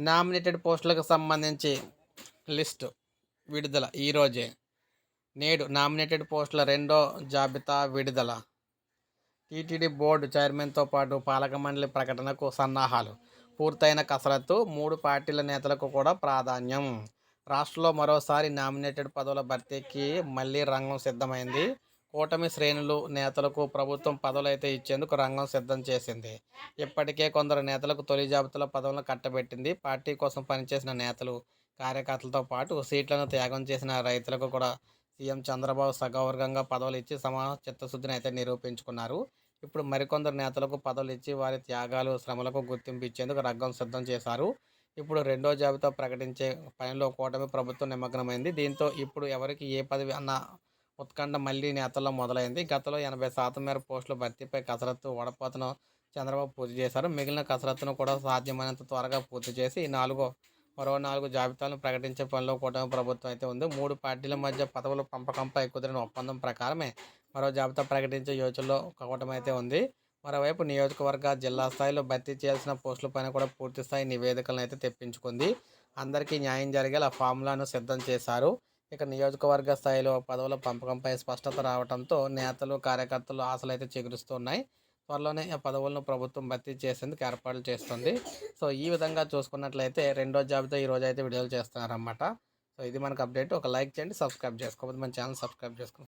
Nominated పోస్టులకు సంబంధించి list విడుదల ఈరోజే. నేడు నామినేటెడ్ పోస్టుల రెండో జాబితా విడుదల. టీటీడీ బోర్డు చైర్మన్తో పాటు పాలక మండలి ప్రకటనకు సన్నాహాలు. పూర్తయిన కసరత్తు. 3 పార్టీల నేతలకు కూడా ప్రాధాన్యం. రాష్ట్రంలో మరోసారి నామినేటెడ్ పదవుల భర్తీకి మళ్లీ రంగం సిద్ధమైంది. కూటమి శ్రేణులు నేతలకు ప్రభుత్వం పదవులైతే ఇచ్చేందుకు రంగం సిద్ధం చేసింది. ఇప్పటికే కొందరు నేతలకు తొలి జాబితాలో పదవులను కట్టబెట్టింది. పార్టీ కోసం పనిచేసిన నేతలు, కార్యకర్తలతో పాటు సీట్లను త్యాగం చేసిన రైతులకు కూడా సీఎం చంద్రబాబు సగౌరవంగా పదవులు ఇచ్చి చిత్తశుద్ధిని అయితే నిరూపించుకున్నారు. ఇప్పుడు మరికొందరు నేతలకు పదవులు ఇచ్చి వారి త్యాగాలు, శ్రమలకు గుర్తింపు ఇచ్చేందుకు రంగం సిద్ధం చేశారు. ఇప్పుడు రెండో జాబితా ప్రకటించే పనిలో కూటమి ప్రభుత్వం నిమగ్నమైంది. దీంతో ఇప్పుడు ఎవరికి ఏ పదవి అన్న ఉత్కంఠ మళ్లీ నేతల్లో మొదలైంది. గతంలో 80% మేర పోస్టుల భర్తీపై కసరత్తు, వడపోతను చంద్రబాబు పూర్తి చేశారు. మిగిలిన కసరత్తును కూడా సాధ్యమైనంత త్వరగా పూర్తి చేసి మరో 4 జాబితాలను ప్రకటించే పనిలో కూటమి ప్రభుత్వం అయితే ఉంది. 3 పార్టీల మధ్య పదవుల పంపకంపై కుదిరిన ఒప్పందం ప్రకారమే మరో జాబితా ప్రకటించే యోచనలో కూటమి అయితే ఉంది. మరోవైపు నియోజకవర్గ, జిల్లా స్థాయిలో భర్తీ చేయాల్సిన పోస్టులపైన కూడా పూర్తిస్థాయి నివేదికలను అయితే తెప్పించుకుంది. అందరికీ న్యాయం జరిగేలా ఫార్ములాను సిద్ధం చేశారు. ఇక నియోజకవర్గ స్థాయిలో పదవుల పంపకంపై స్పష్టత రావడంతో నేతలు, కార్యకర్తలు ఆశలు అయితే చిగురుస్తున్నాయి. త్వరలోనే ఆ పదవులను ప్రభుత్వం భర్తీ చేసేందుకు ఏర్పాట్లు చేస్తుంది. సో ఈ విధంగా చూసుకున్నట్లయితే రెండో జాబితా ఈరోజు అయితే విడుదల చేస్తున్నారన్నమాట. సో ఇది మనకు అప్డేట్. ఒక లైక్ చేయండి, సబ్స్క్రైబ్ చేసుకోకపోతే మన ఛానల్ సబ్స్క్రైబ్ చేసుకోండి.